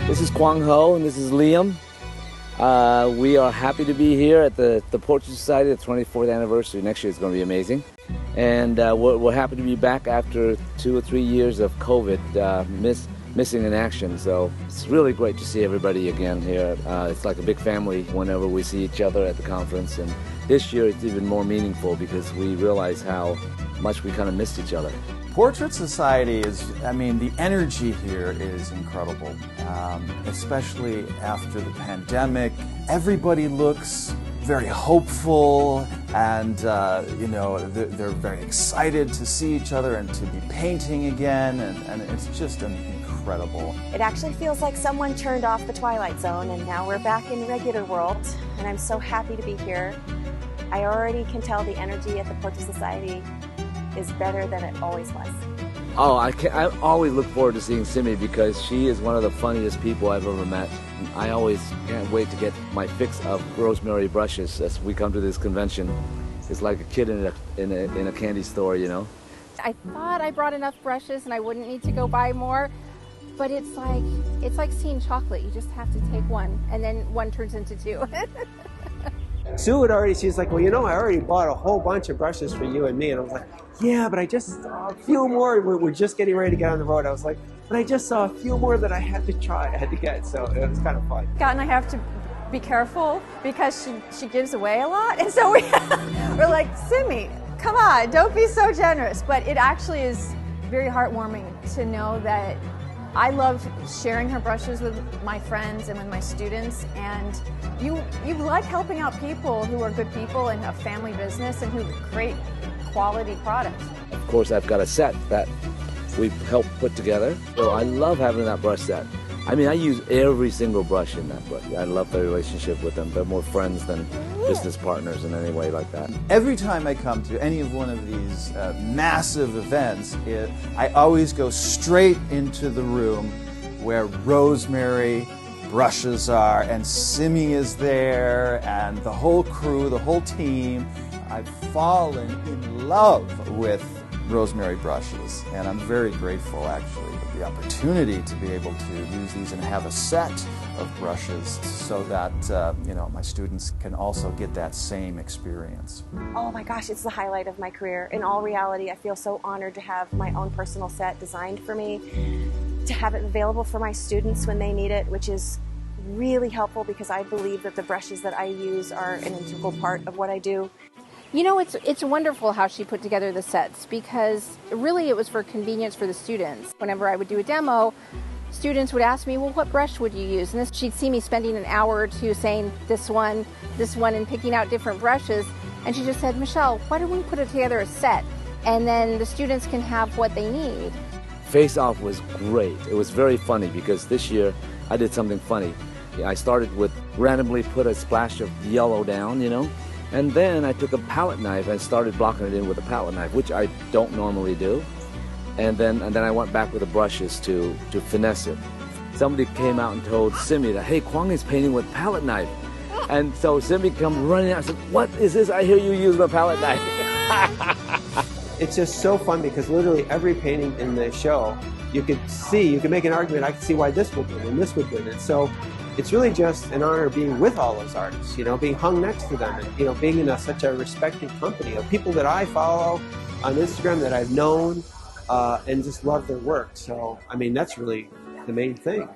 This is Kwang Ho and this is Liam. We are happy to be here at the Portrait Society, the 24th anniversary. Next year is going to be amazing. And we're happy to be back after 2 or 3 years of COVID, missing in action. So it's really great to see everybody again here. It's like a big family whenever we see each other at the conference. And this year it's even more meaningful because we realize how much we kind of missed each other. Portrait Society is, the energy here is incredible, especially after the pandemic. Everybody looks very hopeful and, they're very excited to see each other and to be painting again, and it's just incredible. It actually feels like someone turned off the Twilight Zone and now we're back in the regular world, and I'm so happy to be here. I already can tell the energy at the Portrait Society is better than it always was. Oh, I always look forward to seeing Simi because she is one of the funniest people I've ever met. I always can't wait to get my fix of rosemary brushes as we come to this convention. It's like a kid in a candy store, you know. I thought I brought enough brushes and I wouldn't need to go buy more, but it's like seeing chocolate. You just have to take one, and then one turns into two. Sue had already, she's like, well, I already bought a whole bunch of brushes for you and me. And I was like, yeah, but I just saw a few more. We're just getting ready to get on the road. I was like, but I just saw a few more that I had to try, I had to get. So it was kind of fun. Scott and I have to be careful because she gives away a lot. And so we're like, Simi, come on, don't be so generous. But it actually is very heartwarming to know that I love sharing her brushes with my friends and with my students, and you like helping out people who are good people and have family business and who create quality products. Of course, I've got a set that we've helped put together, so I love having that brush set. I use every single brush in that brush. I love the relationship with them. They're more friends than business partners in any way like that. Every time I come to any of one of these massive events, I always go straight into the room where Rosemary brushes are, and Simi is there, and the whole crew, the whole team. I've fallen in love with Rosemary brushes, and I'm very grateful actually with the opportunity to be able to use these and have a set of brushes so that my students can also get that same experience. Oh my gosh, it's the highlight of my career. In all reality, I feel so honored to have my own personal set designed for me, to have it available for my students when they need it, which is really helpful because I believe that the brushes that I use are an integral part of what I do. It's wonderful how she put together the sets because really it was for convenience for the students. Whenever I would do a demo, students would ask me, well, what brush would you use? And she'd see me spending an hour or two saying this one, and picking out different brushes. And she just said, Michelle, why don't we put it together a set? And then the students can have what they need. Face Off was great. It was very funny because this year I did something funny. I started with randomly put a splash of yellow down, and then I took a palette knife and started blocking it in with a palette knife, which I don't normally do. And then I went back with the brushes to finesse it. Somebody came out and told Simi that, hey, Kwang is painting with palette knife. And so Simi come running out and said, what is this? I hear you use the palette knife. It's just so fun because literally every painting in the show, you can make an argument, I can see why this would win and this would win. And so it's really just an honor being with all those artists, being hung next to them and, being in such a respected company of people that I follow on Instagram that I've known and just love their work. So, that's really the main thing.